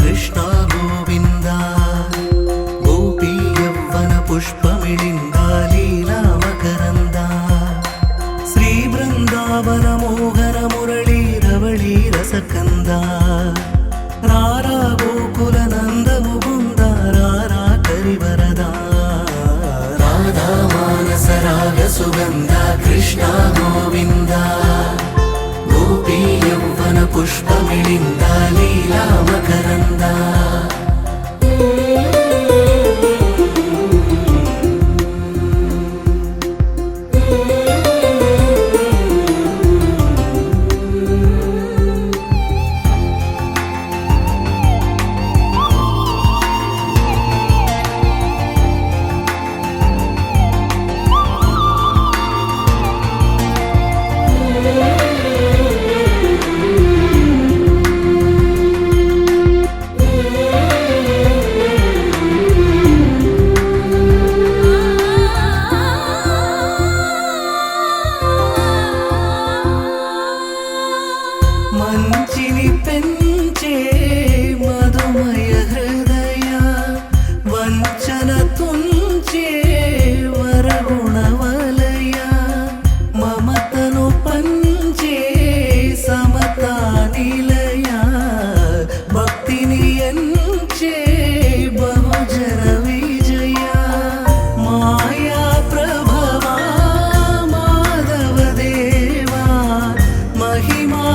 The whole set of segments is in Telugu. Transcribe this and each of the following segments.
కృష్ణ గోవింద గోపీ యవ్వన పుష్పమిళింద లీలా మకరంద శ్రీ బృందావన మోహన మురళీ రవళీ రసకంద రారా గోకుల నంద ముకుంద రారా కరివరద రాధా మానస రాగ సుగంధ కృష్ణ గోవింద గోపీ యవ్వన పుష్పమిళింద లీలా మకరంద మంచిని పెంచే మధుమయ హృదయ వంచన తుంచే వరగుణవలయ మమతను పంచే సమతా నిలయ భక్తిని ఎంచే బహుజన విజయ మాయా ప్రభవా మాధవ దేవా మహిమా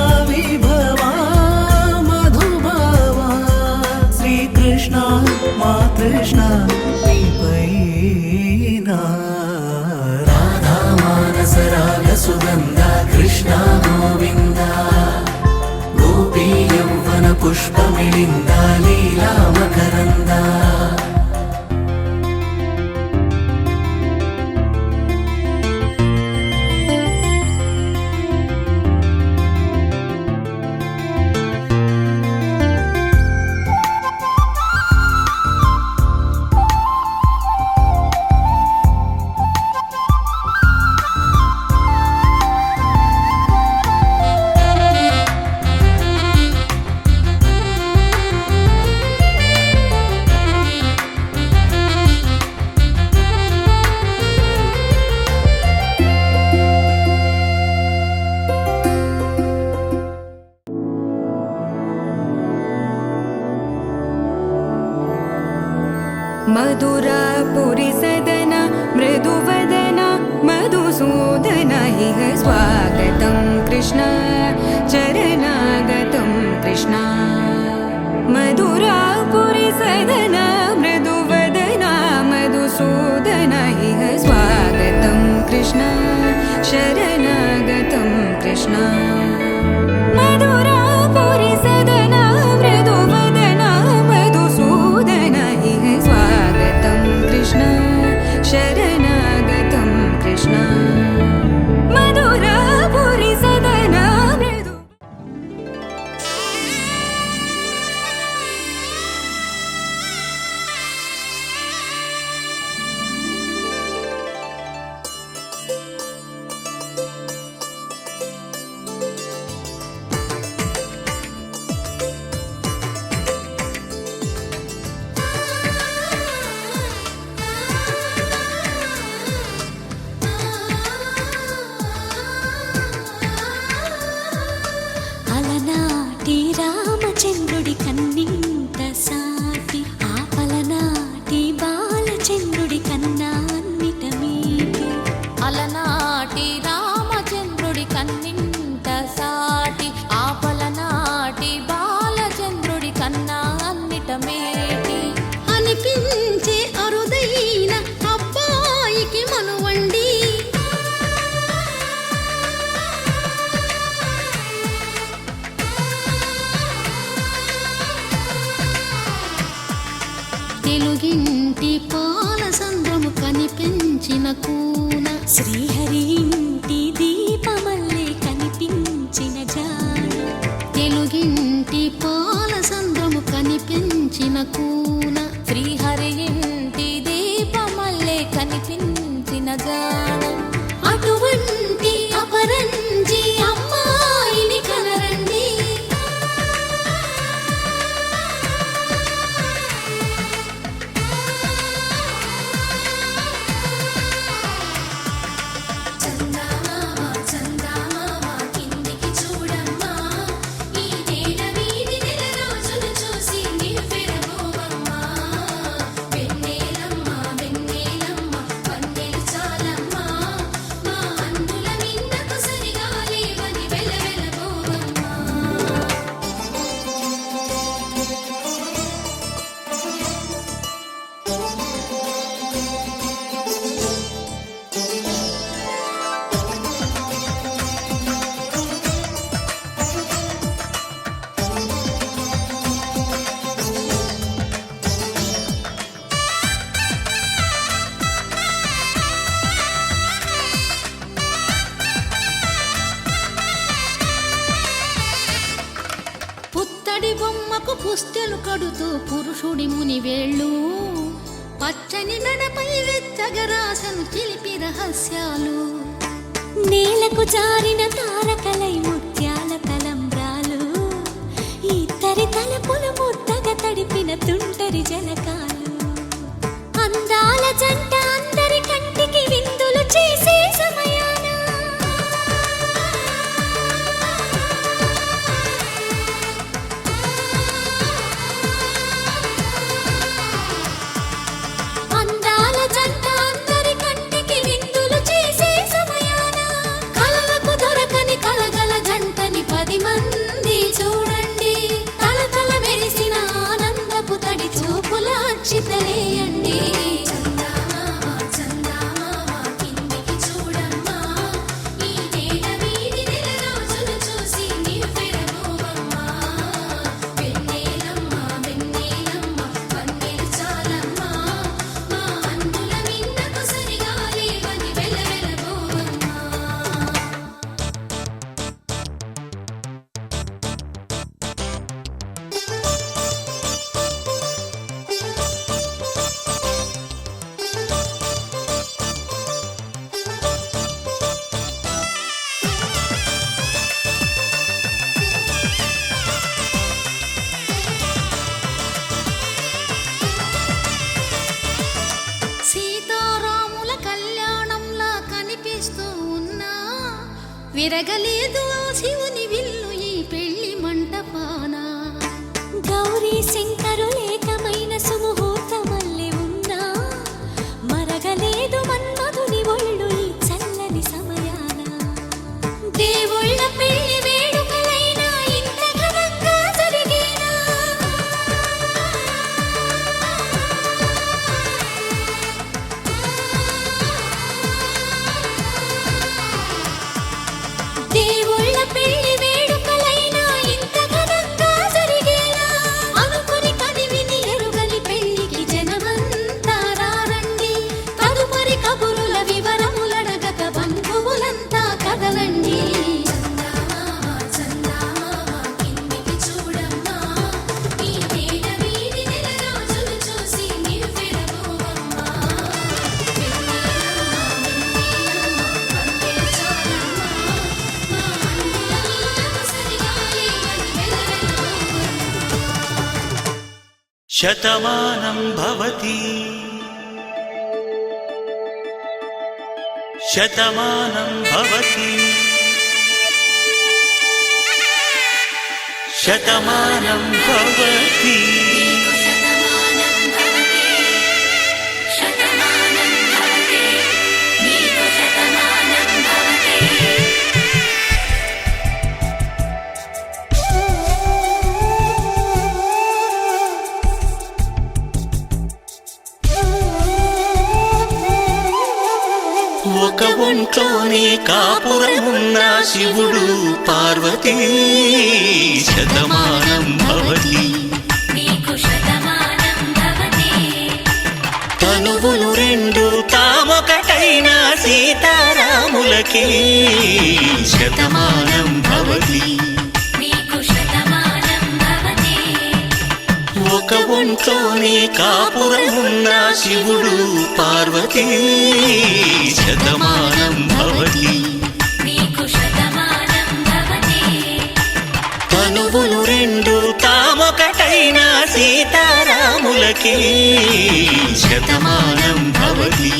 కృష్ణ రాధా మానస రాగ సుగంధ కృష్ణ గోవింద గోపీ యవ్వన పుష్పమిళింద లీలా మకరంద मधुरापुरी सदन मृदुवदन मधुसूदन इह स्वागतं कृष्ण चरणागतं कृष्ण मधुरापुरी सदन मृदुवदन मधुसूदन इह स्वागतं कृष्ण शरणागतं कृष्ण मधुरापुरी सदन मृदुवदन मधुसूदन इह स्वागतं कृष्ण शरणागतं कृष्ण मधुरापुरी सदन मृदु అలనాటి రామచంద్రుడి కన్నింత సాటి ఆపలనాటి బాలచంద్రుడి కన్నా అన్నిట మీటి అలనాటి రామచంద్రుడి కన్నింత సాటి ఆపలనాటి బాలచంద్రుడి కన్నా అన్నిట మేటి అనిపించే అరుదైన అబ్బాయికి మనువండి తెలుగింటి పాల సంద్రము కనిపించిన కూన శ్రీహరి ఇంటి దీపమల్లే కనిపించిన జాడ తెలుగింటి పాల సంద్రము కనిపించిన కూన శ్రీహరి ఇంటి దీపమల్లే కనిపించిన జాడ అటువంటి అపరంజి అమ్మాయిని కనరండి పుస్తెలు కడుతూ పురుషుడి ముని వేళ్ళు పచ్చని మెడపై వెచ్చగరాసను చిలిపి రహస్యాలు నేలకు జారిన తారకలై ముత్యాల తలంబ్రాలు ఇద్దరి తలపులు ముద్దగా తడిపిన తుంటరి జలకాలు అందాల జంట అందరి కంటికి విందులు చేసే సమయాన అందాల జంట అందరి కంటికి విందులు చేసే సమయాన కలలకు దొరకని కలగల జంటని 10 మంది చూడండి తలతల మెరిసిన ఆనందపు తడి చూపుల అక్షితలేయండి సీతారాముల కళ్యాణంలా కనిపిస్తూ ఉన్నా విరగలేదు ఆ శివుని విల్లు ఈ పెళ్లి మంటపాన గౌరీ శంకరులేకమైన సుముహూర్తమల్లె ఉన్నా మరగలేదు మన్మధుని ఒళ్ళు ఈ చల్లని సమయాన దేవుళ్ళ పెళ్లి వేడుకలైనా ఇంత ఘనంగా జరిగేనా దేవుళ్ళ పెళ్లి వేడుకలైనా ఇంత ఘనంగా జరిగేనా అనుకుని కనివిని ఎరుగని పెళ్లికి జనమంతా రారండి తదుపరి కబురుల వివరములడగక బంధువులంతా కదలండి శతమానం భవతి శతమానం భవతి శతమానం భవతి ఒక ఒంట్లోనే కాపురమున్న శివుడు పార్వతీ శతమానం భవతి తనువులు రెండు తామొకటైన సీతారాములకి శతమానం భవతి ఒక ఒంట్లోనే కాపురమున్న శివుడు పార్వతీ శతమానం భవతి తనువులు రెండు తామొకటైన సీతారాములకి శతమానం భవతి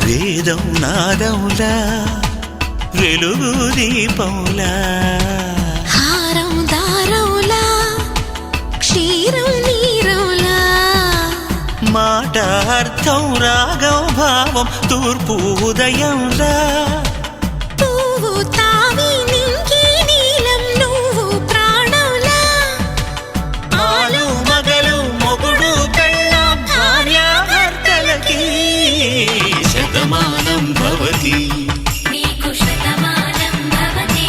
వేదం నాదములా వెలుగు దీపములా హారం దారవులా క్షీరం నీరవులా మాట మాట అర్థం రాగం భావం తూర్పు ఉదయంలా పువ్వు తావి నింగి నీలం నువ్వు ప్రాణంలా ఆలు మగలు మొగుడు పెళ్ళాం భార్యాభర్తలకి శతమానం భవతి నీకు శతమానం భవతి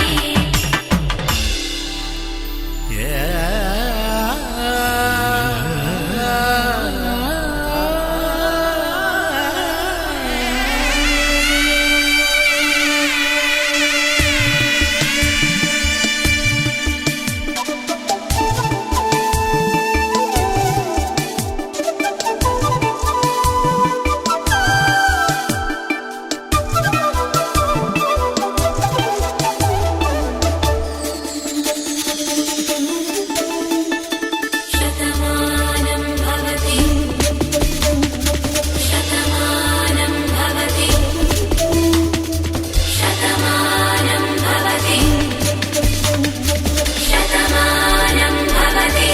శతమానం భవతి శతమానం భవతి శతమానం భవతి శతమానం భవతి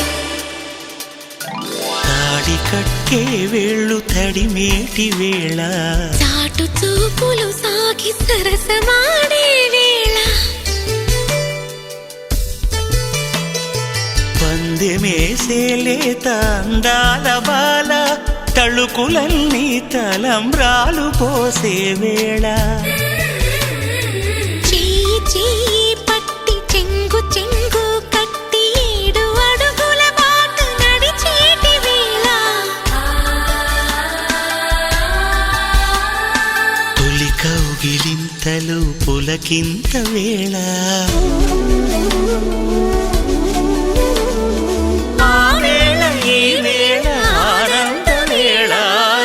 తాడి కట్టే వేళ్ళు తడిమేటి వేళ చాటు చూపులు సాగి సరసమాడే వేళ పందెమేసేలేత అందాల బాల తళుకులన్నీ తలంబ్రాలు పోసే వేళ చెయ్యి చెయ్యి పట్టి చెంగు చెంగు కట్టి 7 అడుగుల బాటు నడిచేటి వేళ తొలి కౌగిలింతలు పులకింత వేళ ఆ వేళ ఈ వేళ ఆనంద వేళ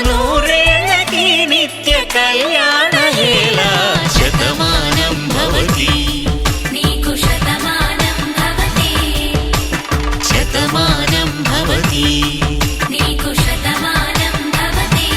నూరేళ్ళకి నిత్య కళ్యాణ వేళ శతమానం భవతి నీకు శతమానం భవతి శతమానం భవతి నీకు శతమానం భవతి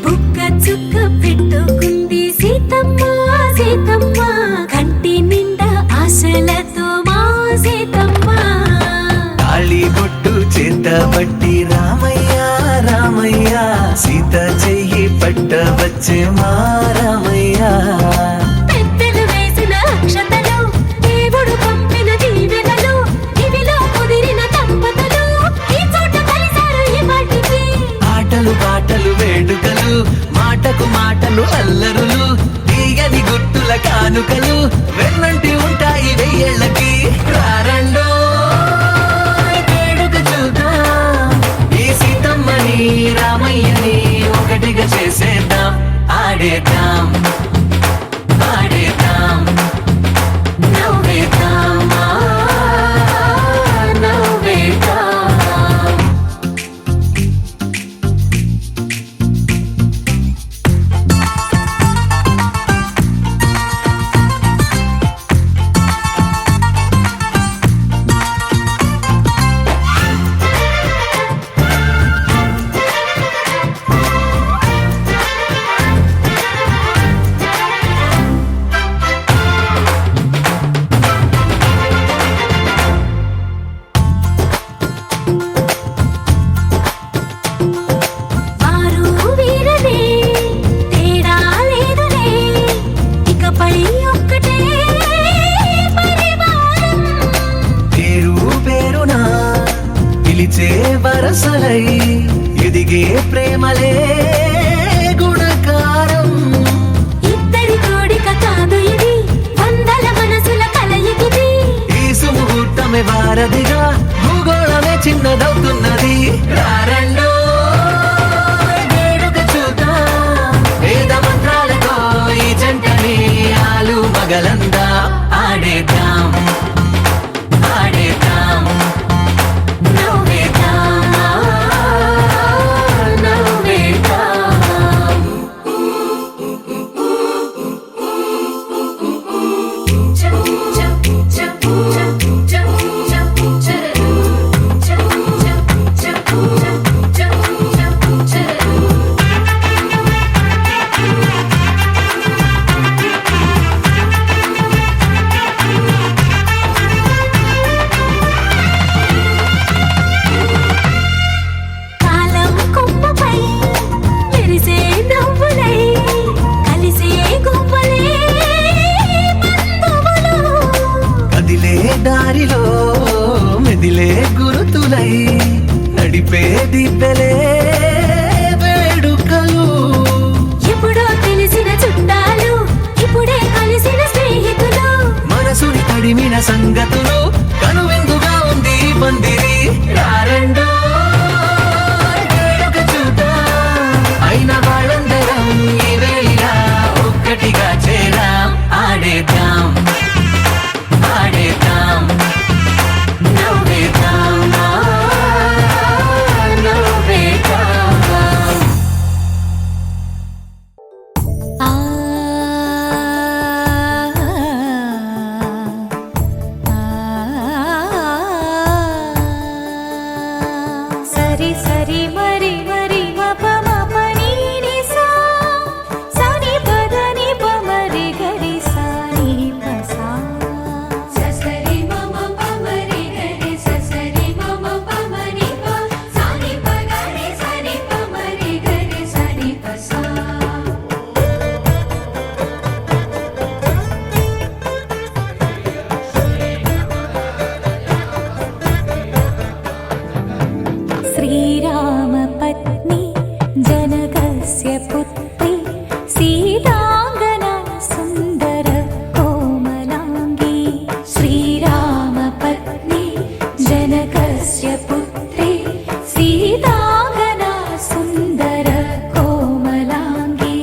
బుక్క చుక్క పెట్టుకుంది సీతమ్మ సీతమ్మ కంటి నిండా ఆశలతో మా సీతమ్మ తాళిబొట్టు చేతబట్టి రామయ్య రామయ్య సీత చెయ్యి పట్ట వచ్చే మా రామయ్య పెద్దలు వేసిన అక్షతలు దేవుడు పంపిన దీవెనలు ఇవిలో కుదిరిన దంపతులు ఈ చోట కలిసారు ఈ పాటికి ఆటలు పాటలు వేడుకలు మాటకు మాటలు అల్లరులు తీయని గుట్టుల కానుకలు వెన్నంటి ఉంటాయి వెయ్యేళ్ళకి రారండో వేడుక చూద్దాం ఈ సీతమ్మని రామయ్యని ఒకటిగా చేసేద్దాం ఆడేద్దాం ఆడేద్దాం నవ్వేద్దాం నవ్వేద్దాం సంగతులు కనువిందుగా ఉంది ఈ పందిరి రారండో వేడుక చూద్దాం అయిన వాళ్ళందరం ఈ వేళ ఒక్కటిగా చేరాం ఆడేద్దాం ఆడేద్దాం నవ్వేద్దాం నవ్వేద్దాం సరి సరి మరి మరి మప మప నీ ని సా సని పద ని ప మరి గరి సా ని ప సా ససరి మమ పమరి గరి ససరి మమ పమరి ప సాని పగరి సని పమరి గరి సని పసా శ్రీరామ పత్ని జనకస్య పుత్రి సీతాంగనా సుందర కోమలాంగి శ్రీరామ పత్ని జనకస్య పుత్రి సీతాంగనా సుందర కోమలాంగి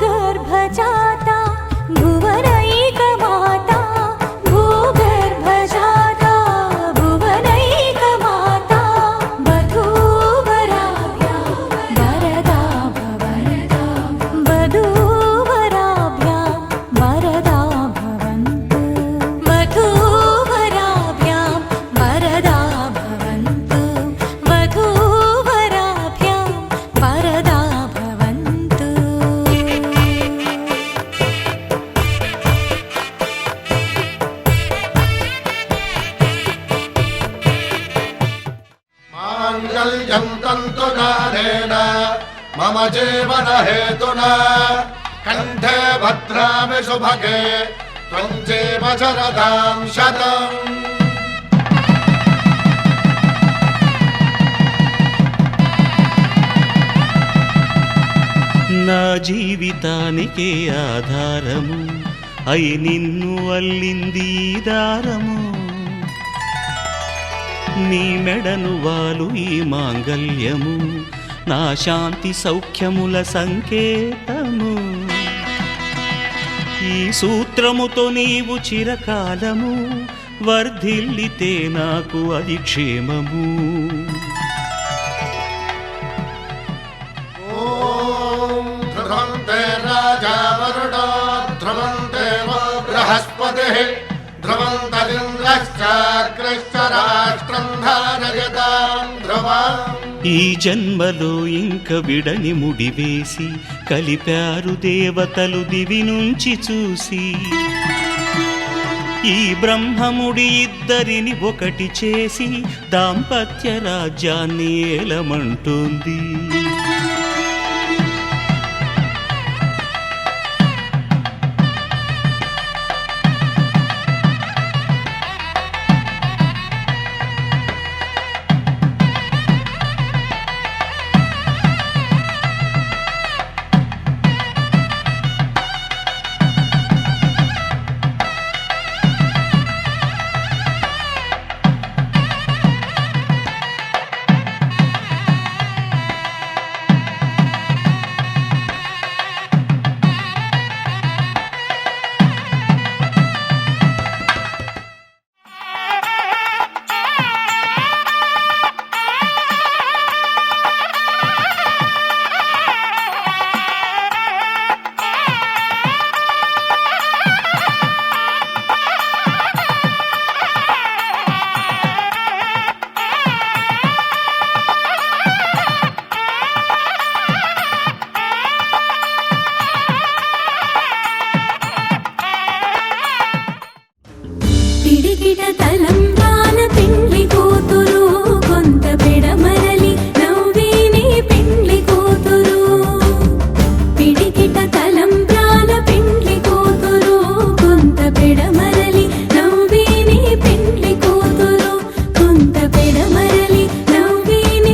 భూగర్భజాతా భువనైకమాతా భూగర్భజాతా భువనైకమాతా వధూవరాభ్యాం వరదా భవంతు వధూవరాభ్యాం వరదా భవంతు వధూవరాభ్యాం వరదా భవంతు వధూవరాభ్యాం వరదా భవంతు माङ्गल्यं तन्तुकारेण मम जीवनहेतुना कण्ठे भद्रामि शुभगे त्वं जीव शरदां शतम् నా జీవితానికే ఆధారము అయి నిన్ను అల్లింది ఈ దారము నీ మెడను వాలు ఈ మాంగల్యము నా శాంతి సౌఖ్యముల సంకేతము ఈ సూత్రముతో నీవు చిరకాలము వర్ధిల్లితే నాకు అది క్షేమము ॐ ध्रुवन्ते राजा वरुणो ध्रुवन्ते वो बृहस्पतिः ध्रुवन्तरिन्द्रश्चाग्रश्च राष्ट्रं धारयतां ध्रुवम् ఈ జన్మలో ఇంక విడని ముడివేసి కలిపారు దేవతలు దివి నుంచి చూసి ఈ బ్రహ్మముడి ఇద్దరిని ఒకటి చేసి దాంపత్య రాజ్యాన్ని ఏలమంటోంది నవ్విని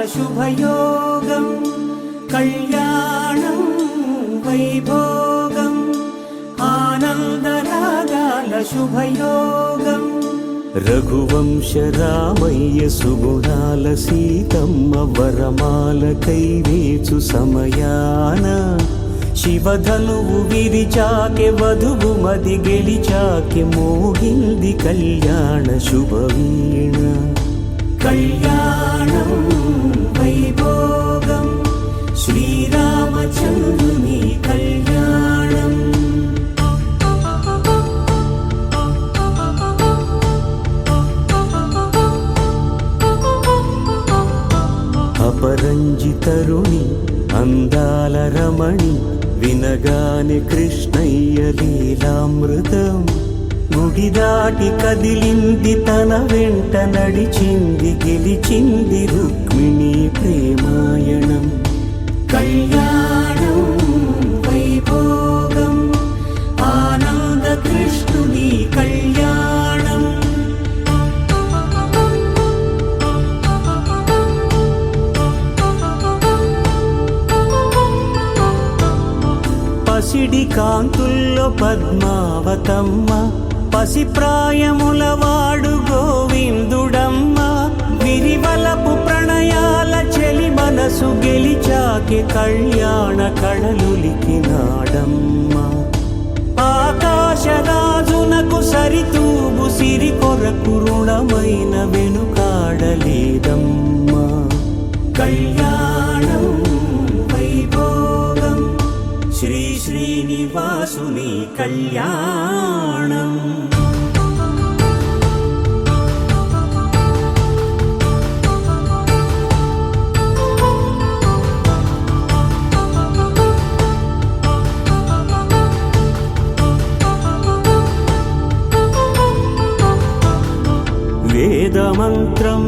శుభయోగం కళ్యాణం వైభోగం ఆనందరాగాల శుభయోగం రఘువంశ రామయ్య సుగుణాల సీతమ్మ వరమాల కైవేచు సమయాన శివధనువు విరిచాకె వధువు మది గెలిచాకె మోగింది కళ్యాణ శుభవీణ కళ్యాణం వైభోగం శ్రీరామచంద్రుని కళ్యాణం అపరంజి తరుణి అందాల రమణి వినగానే కృష్ణయ్య లీలామృతం గుడి దాటి కదిలింది తన వెంట నడిచింది గెలిచింది రుక్మిణి ప్రేమాయణం కళ్యాణం వైభోగం ఆనంద కృష్ణుని కళ్యాణం పసిడి కాంతుల్లో పద్మావతమ్మ పసిప్రాయముల వాడు గోవిందుడమ్మ విరివలపు ప్రణయాల చెలి మనసు గెలిచాకె కళ్యాణ కళలులికినాడమ్మ ఆకాశరాజునకు సరితూగు సిరి కొరకు రుణమైన వెనుకాడలేదమ్మ కళ్యాణం వైభోగం శ్రీ శ్రీనివాసుని కళ్యాణం వేదమంత్రం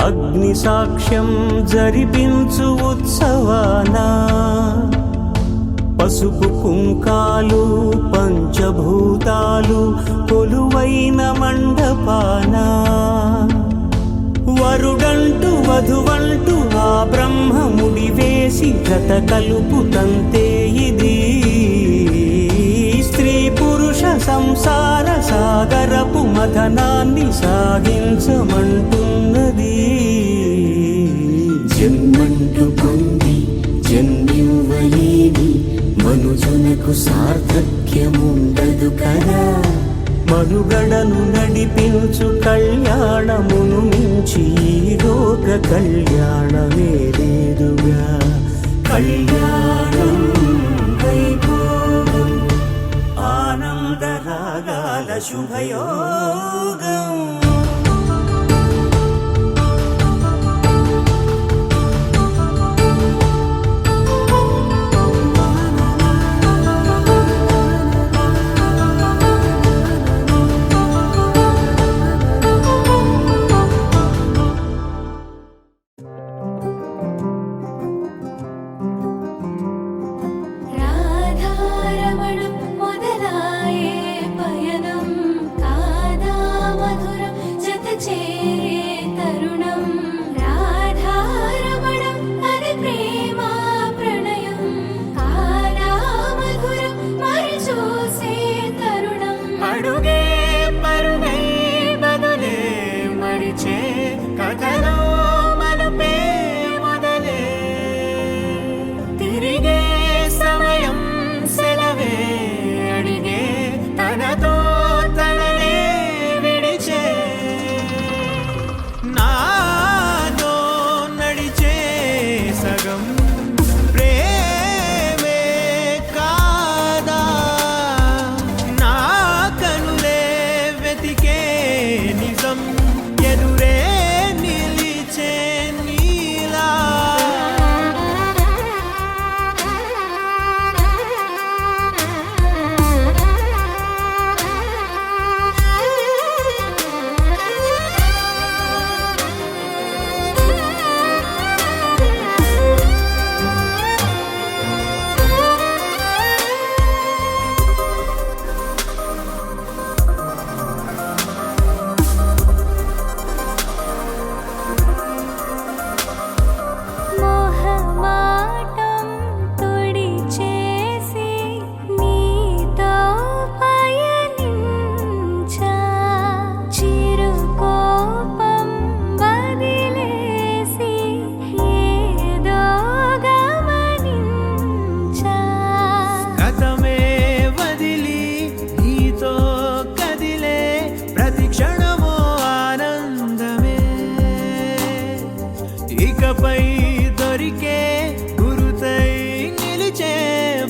అగ్ని సాక్ష్యం జరిపించు ఉత్సవానా పసుపు కుంకాలు పంచభూతాలు కొలువైన మండపాన వరుడంటూ వధువంటూ ఆ బ్రహ్మముడి వేసి గత కలుపు తంతే ఇది స్త్రీ పురుష సంసార సాగరపు మథనాన్ని సాగించమంటున్నది జన్మంటూ పొంది జన్మివ్వలేని మనుజునకు సార్థక్యముండదు కదా మనుగడను నడిపించు కళ్యాణమును మించి ఈ లోక కళ్యాణమే లేదుగా కళ్యాణం వైభోగం ఆనందరాగాల శుభయోగం రాధారమణం మొదలాయే పయనం కాదా మధురం ఇకపై దొరికే గురుతై నిలిచే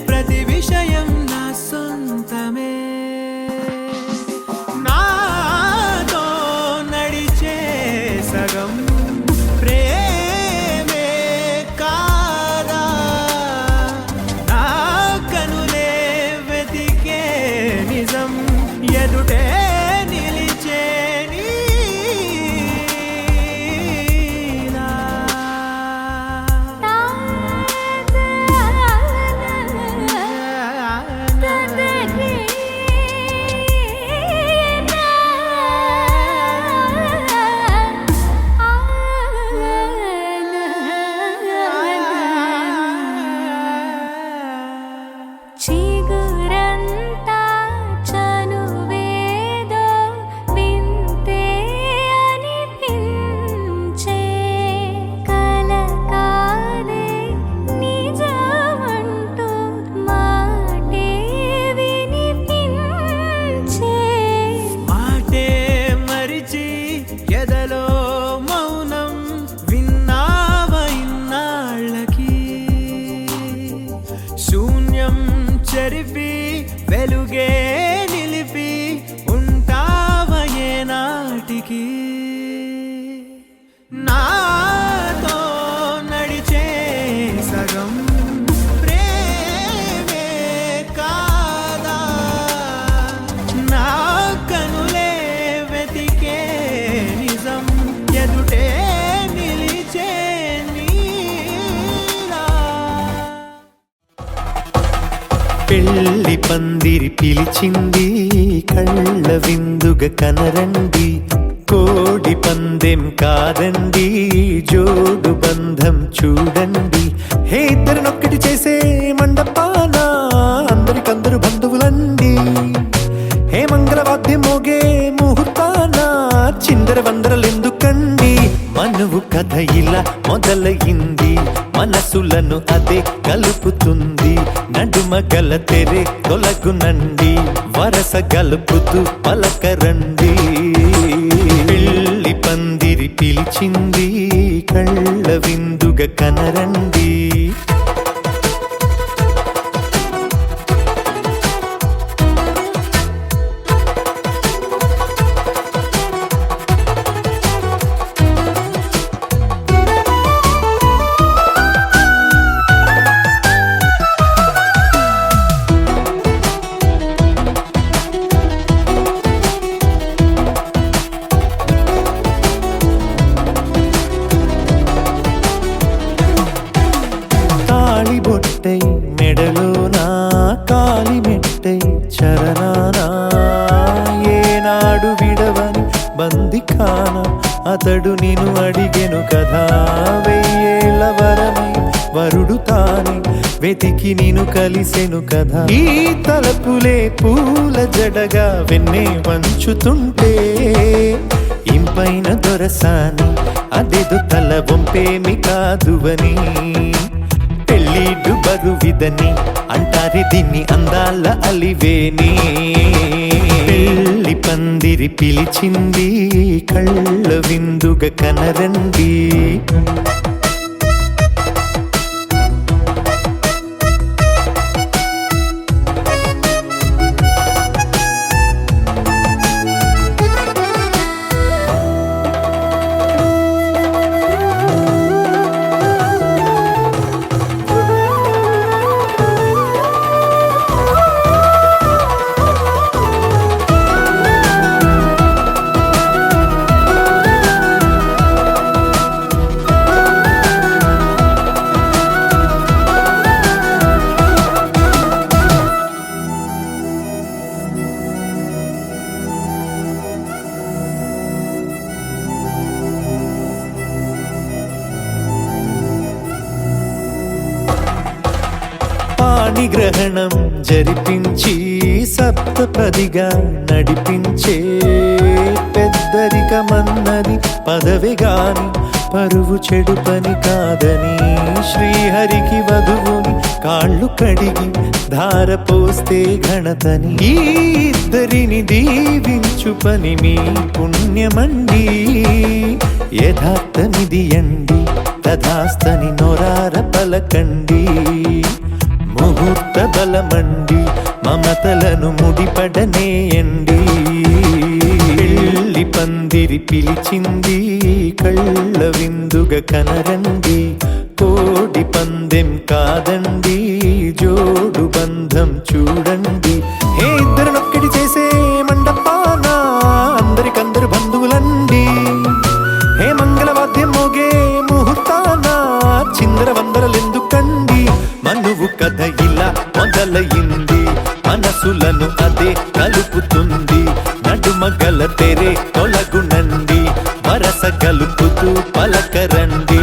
ప్రతి విషయం నా సొంతమే నాతో నడిచే సగం ప్రేమే కాదా నా కనులే వెతికే నిజం ఎదుటే నిలిచే నీలా. చిగురంతా చనువేదో వింతే అనిపించే కలకాలే నిజమంటూ మాటే వినిపించే మాటే మరిచి ఎదలో మౌనం విన్నావ ఇన్నాళ్ళకి శూన్యం చెరిపి వెలుగే నిలిపి ఉంటావ ఏనాటికి నాతో నడిచే సగం ప్రేమే కాదా నా కనులే వెతికే నిజం ఎదుటే నిలిచే నీలా. పెళ్లి పందిరి పిలిచింది కళ్ళ విందుగ కనరండి కోడి పందెం కాదండి జోడు బంధం చూడండి హే ఇద్దరినొక్కటి చేసే మండపాన అందరికందరు బంధువులండి హే మంగళవాద్యం మోగే ముహూర్తాన చిందర వందరలెందుకండి మనువు కథ ఇలా మొదలయింది మనసులను అదే కలుపుతుంది నడుమ గల తెరే తొలగునండి వరస గలుపుతూ పలకరండి పెళ్లి పందిరి పిలిచింది కళ్ళ విందుగ కనరండి బొట్టై మెడలోనా కాలి మెట్టై చరణానా ఏనాడు విడవని బందిఖాన అతడు నిన్ను అడిగెను కదా వెయ్యేళ్ళ వరమై వరుడు తానే వెతికి నిన్ను కలిసెను కదా ఈ తలపులే పూల జడగా వెన్నే వంచుతుంటే ఇంపైన దొరసాని అదేదో తల వంపేమి కాదువని పెళ్ళిడు బరువిదని అంటారే దీన్ని అందాల అలివేని పెళ్లి పందిరి పిలిచింది కళ్ళ విందుగ కనరండి పాణిగ్రహణం జరిపించి సప్తపదిగా నడిపించే పెద్దరికమన్నది పదవి గాని పరువు చెడు పని కాదని శ్రీహరికి వధువుని కాళ్ళు కడిగి ధార పోస్తే ఘనతని ఈ ఇద్దరిని దీవించు పని మీ పుణ్యమండి యథార్థమిది అండి తదాస్తని నొరార పలకండి ముహూర్త బలమండి మమతలను ముడిపడనేయండి పెళ్లి పందిరి పిలిచింది కళ్ళ విందుగా కనరండి కోడి పందెం కాదండి జోడు బంధం చూడండి హే ఇద్దరినొక్కటి చేసే మండపాన అందరికందరు బంధువులండి హే మంగళవాద్యం మోగే ముహూర్తాన చిందర వందరలెందుకండి మనువు కథ ఇలా మొదలయింది మనసులను అదే కలుపుతుంది నడుమగల తెరే తొలగునండి వరస కలుపుతూ పలకరండి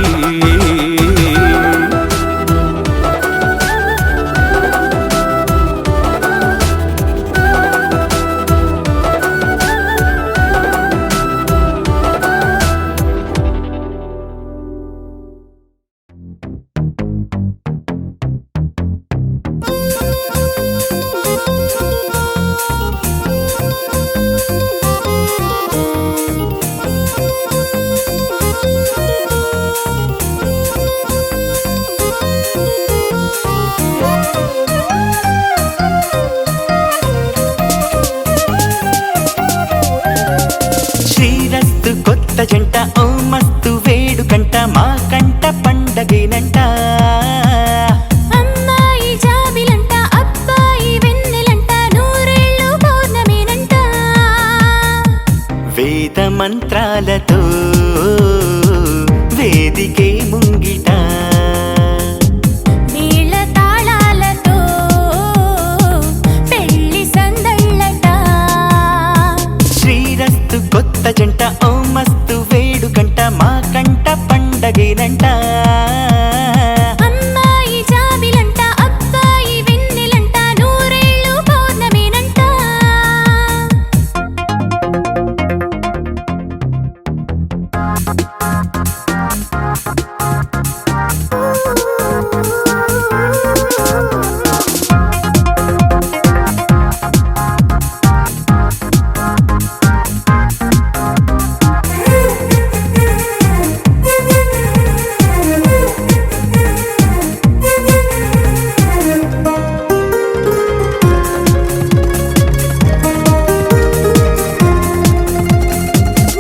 శ్రీరస్తు కొత్త జంట ఓ మస్తు వేడుకంట మా కంట పండగేనంట అమ్మాయి జాబిలంట అబ్బాయి వెన్నెలంట నూరేళ్ళు పౌర్ణమేనంట వేద మంత్రాలతో వేదికే ముంగిట వీళ్ళ తాళాలతో పెళ్లి సందళ్ళట శ్రీరస్తు కొత్త జంట ఓ మస్తు వేడుకంట మా కంట పండగేనంట అమ్మాయి జాబిలంట అబ్బాయి వెన్నెలంట నూరేళ్ళు పౌర్ణమేనంట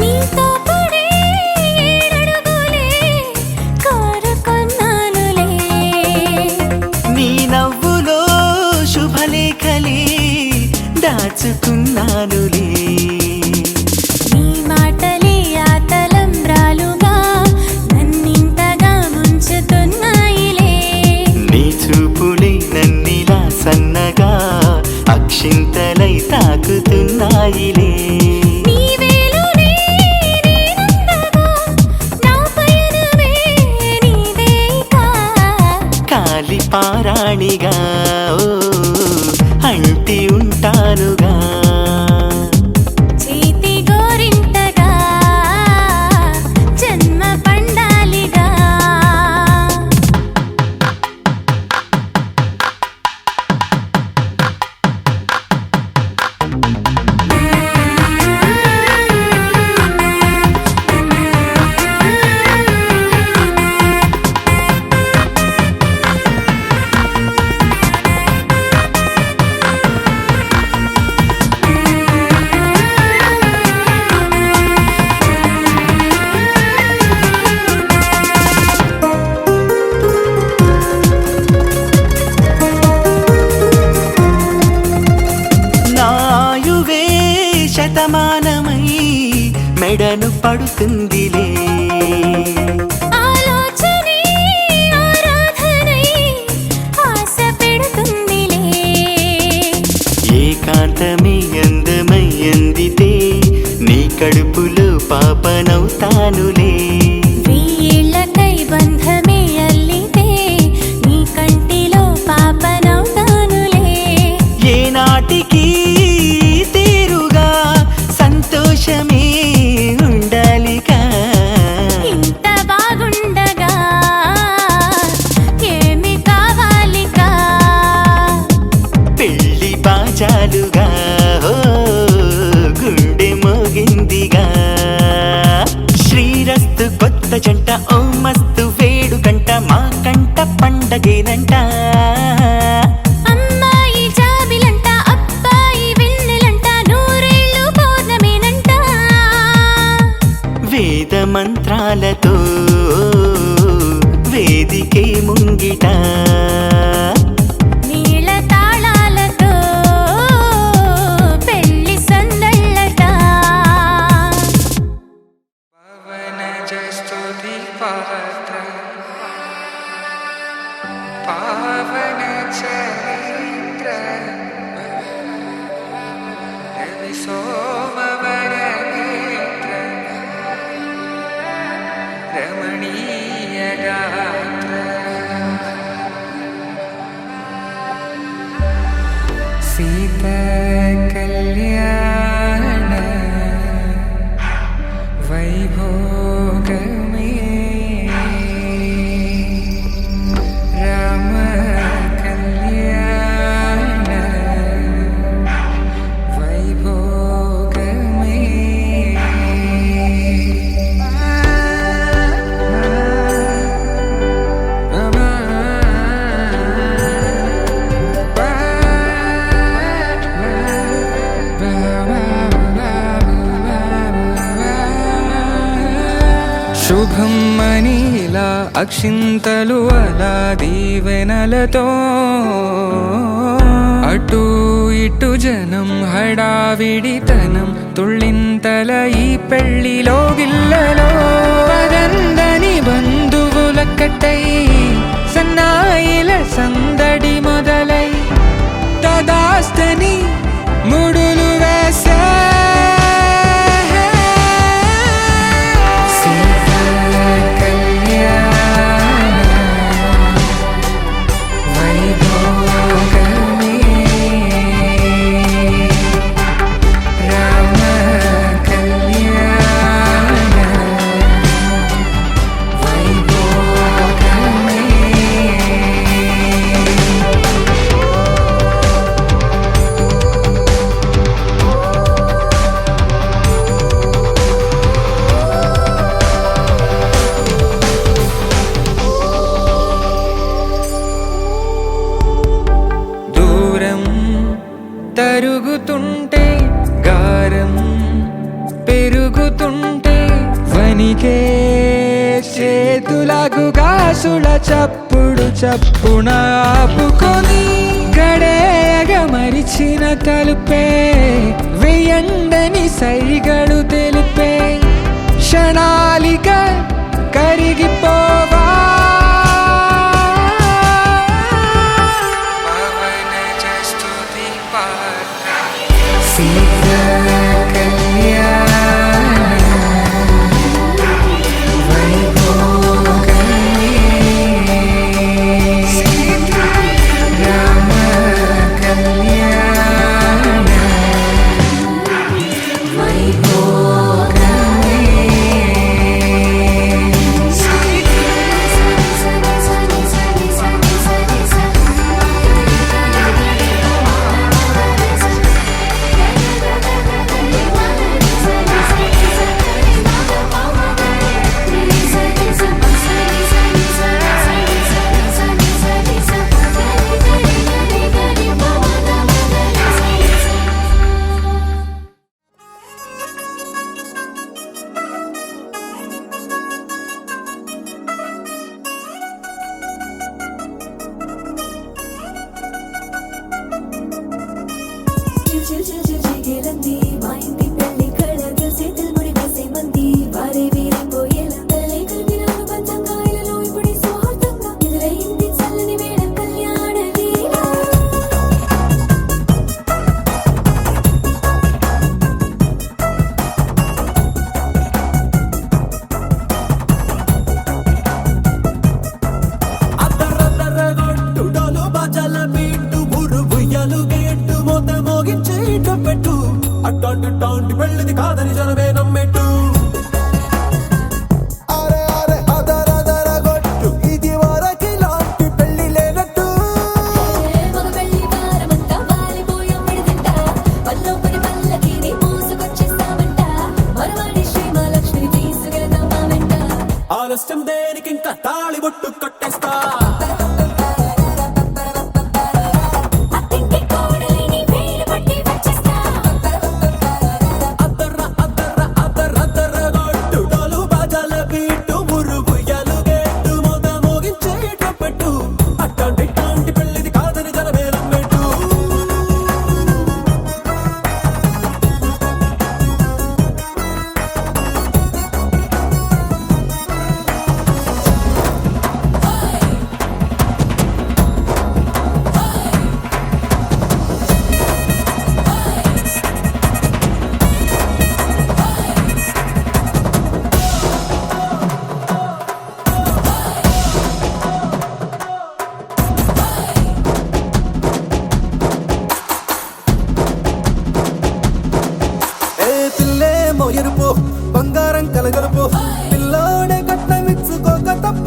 నీతో పడే ఏడడుగులే కోరుకున్నానులే నీ నవ్వులో శుభలేఖలే దాచుకున్నానులే నీ మాటలే ఆ తలంబ్రాలుగా నన్నింతగా ముంచుతున్నాయిలే నీ చూపులే నన్నిలా సన్నగా అక్షింతలై తాకుతున్నాయిలే నీవేలునే నేనందగా నా పయనమే నీవేగా కాలి పారాణిగా ఓ అంటి ఉంటానుగా చేతి గోరింటగా జన్మ పండాలిగా నాయువే శతమానమై మెడను పడుతుందిలే ఆలోచనే ఆరాధనై ఆశ పెడుతుందిలే ఏకాంతమే అందమై అందితే నీ కడుపులో పాపనవుతానులే వీళ్ళకై బంధమే అల్లితే నీ కంటిలో పాపనవుతానులే ఏనాటికి తీరుగా సంతోషమే ఉండాలిగా పండగేనంట. అమ్మాయి జాబిలంట అబ్బాయి వెన్నెలంట నూరేళ్ళు పౌర్ణమేనంట. వేద మంత్రాలతో వేదికే ముంగిట నీళ్ళ తాళాలతో పెళ్లి సందళ్ళట. స్తుతి పాత్ర పావన చరిత్ర రవి సోమవర నేత్ర రమణీయ గాత్ర సీత కళ్యాణ వైభోగమే రామ కళ్యాణ వైభోగమే. శుభం మనీలా అక్షింతలు అలా దీవెనలతో అటు ఇటు జనం హడావిడితనం తుళ్ళింతల ఈ పెళ్లిలో గిల్లలో పదందని బంధువుల కట్టై సన్నాయిల సందడి మొదలై తదాస్తని ముడులు వేసే తరుగుతుంటే గారం పెరుగుతుంటే వనికే చేతులకు గాసుల చప్పుడు చప్పున ఆపుకొని గడేయగ మరిచిన తలుపే వెయ్యండని సైగడు తెలిపే క్షణాలిక కరిగిపోవా పెళ్ళిది కాదని జనమే నమ్మెట్టు ఇది వరకి లాంటి పెళ్లి లేనట్టు ఆలస్యం దేనికి ఇంకా తాళి బొట్టు కట్టేస్తా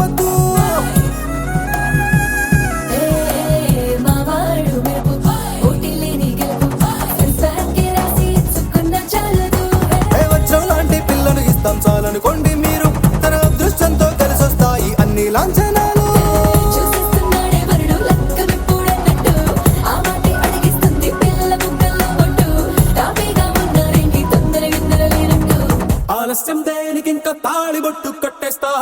ఆపద్దు. మావాడు మెరుపు ఓటిల్లేని గెలుపు సెన్సార్కి రాసి ఇచ్చుకున్న చాలదు. వజ్రం లాంటి పిల్లను ఇస్తాం చాలనుకోండి మీరు. తన అదృష్టంతో కలిసొస్తాయి అన్ని లాంఛనాలు. చూసిస్తున్నాడే వరుడు లక్క విప్పుడన్నట్టు ఆ మాటే అడిగిస్తుంది పిల్ల ముక్కల్లో కొట్టు. టాపీగా ఉన్నారేంటి తొందర గిందర లేనట్టు. ఆలస్యం దేనికి ఇంకా తాళిబొట్టు కట్టేస్తా.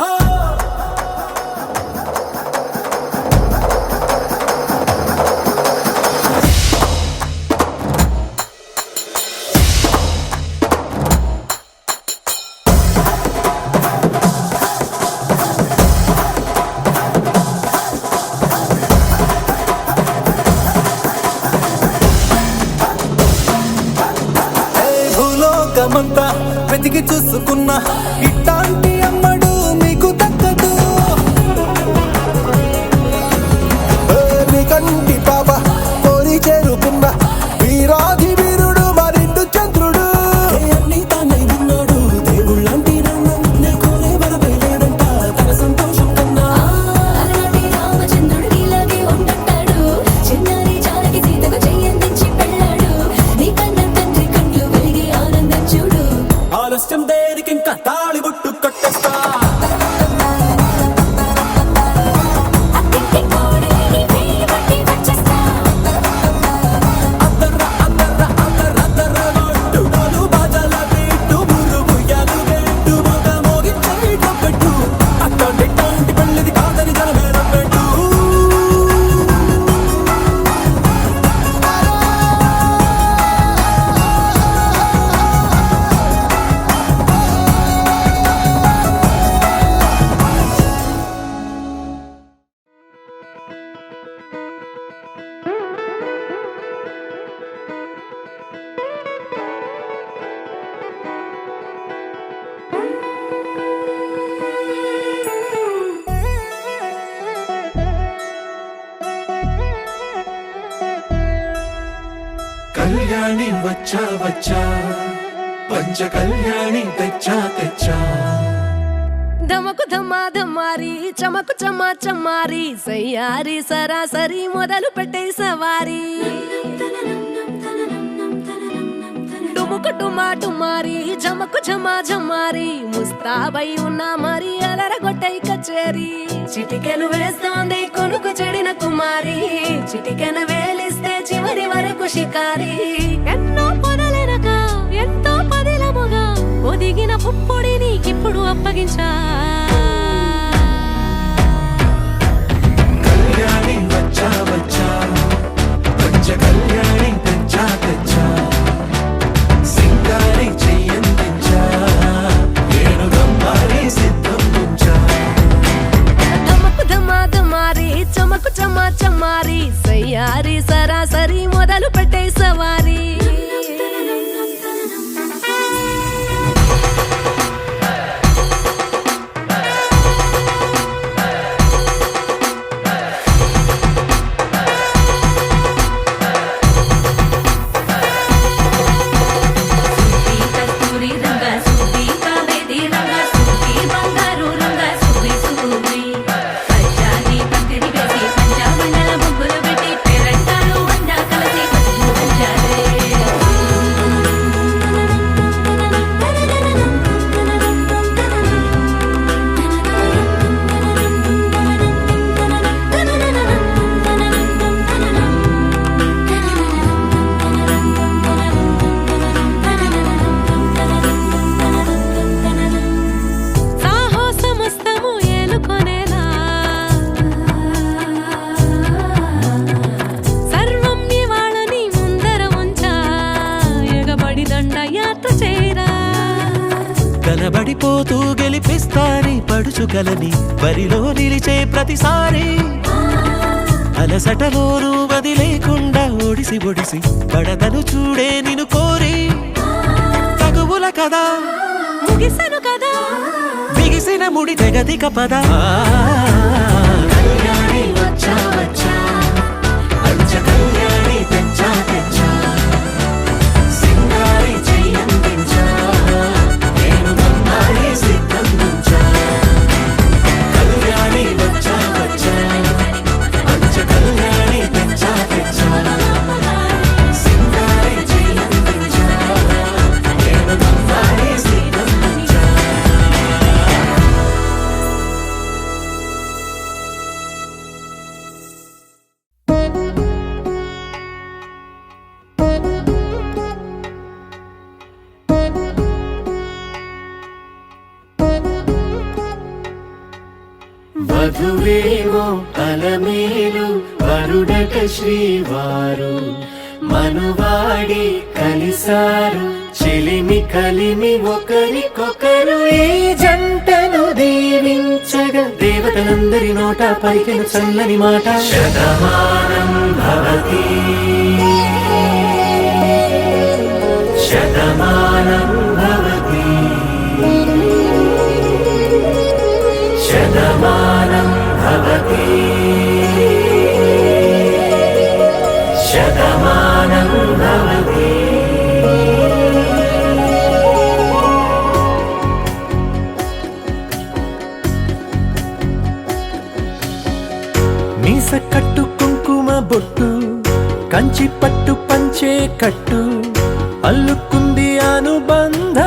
భూలోకమంతా వెతికి చూసుకున్నా ఇట్లాంటి అమ్మడు మీకు దక్కదు. కంటి పాప కోరి చేరుకున్న వీరాధి వీరుడు మరిండు చంద్రుడు. అన్ని తానై ఉన్నాడు దేవుళ్ళంటి నన్ను కోరే వరపై లేడంట తన సంతోషం కన్నా. అలాంటి రామచంద్రుడు నీలాగే ఉండంటాడు. చిన్నారి జానకి సీతకు చెయ్యందించి పెళ్ళాడు. నీ కన్న తండ్రి కళ్ళు వెలిగి ఆనందం చూడు. ఆలస్యం దేనికి ఇంకా తాళిబొట్టు కట్టేస్తా. అత్తింటి కోడలిని వేయి పట్టి వచ్చేస్తా. అద్దర్ర అద్దర్ర అద్దర్ర అద్దర్ర కొట్టు డోలు బాజాల బీటు బుర్రు బుయ్యాలు గెట్టు మొగ మోగించేట పెట్టు. అట్లాంటి ఇట్లాంటి పెళ్ళిది కాదని జనమేరం పెట్టు. కళ్యాణి వచ్చా వచ్చా పంచ కళ్యాణి తెచ్చా తెచ్చా. ధమకు ధమా ధమారి చమకు చమా చమారి సయ్యారి సరాసరి మొదలు పెట్టే సవారి. డుముకు టుమా టుమారి జమకు ఝమా ఝమారి ముస్తాబై ఉన్నా మరి అలరగొట్టై కచేరి. చిటికెను వేస్తోంది కొనుకు చెడిన కుమారి. చిటికెను వేలిస్తే చివరి వరకు షికారి. ఎన్నో పొదలెనక ఎంతో పదిలముగా ఒదిగిన పుప్పొడి నీకిప్పుడు అప్పగించా. కళ్యాణి వచ్చా వచ్చా పంచ కళ్యాణి తెచ్చా తెచ్చా. సింగారి చెయ్యందించా నేను గమ్మారి సిద్ధం ఉంచా. ధమకు ధమా ధమారి చమకు చమా చమారి సయ్యారి సరాసరి మొదలు పెట్టే సవారి. కస్తూరి రంగ సుబ్బి కావేది రంగ సుబ్బి బంగారు రంగ సుబ్బి సుబ్బి. పచ్చాని పందిరి వేసి పంచామండల ముగ్గులు పెట్టి పేరంటాలు వండా కలిసి పసుపు పంచాలే. సాహసమస్తము ఏలుకొనేలా సర్వం ఇవాళని ముందర ఉంచా. ఎగబడి దండ యాత్ర చేరా. కనబడిపోతూ గెలిపిస్తాని పడుచుకలని బరిలో నిలిచే ప్రతిసారి. అలసటలోనూ వదిలేకుండా ఒడిసి ఒడిసి పడతను చూడే నిన్ను కోరి. తగువుల కదా ముగిసెను కదా బిగిసిన ముడి తెగదిక పద. కళ్యాణి వచ్చా వచ్చా పంచ కళ్యాణి తెచ్చా తెచ్చా. సింగారి చెయ్యందించా నేను గమ్మారి సిద్ధం ఉంచా. కళ్యాణి వధువేమో అలమేలు వరుడట శ్రీవారు మనువాడి కలిసారు చెలిమి కలిమి ఒకరికొకరు ఈ జంటను దీవించగా దేవతలందరి నోట పలికిన చల్లని మాట శతమానం భవతి శతమానం భవతి శతమానం భవతి శతమానం భవతి మీస కట్టు కుంకుమ బొట్టు కంచి పట్టు పంచే కట్టు అల్లుకుంది అనుబంధ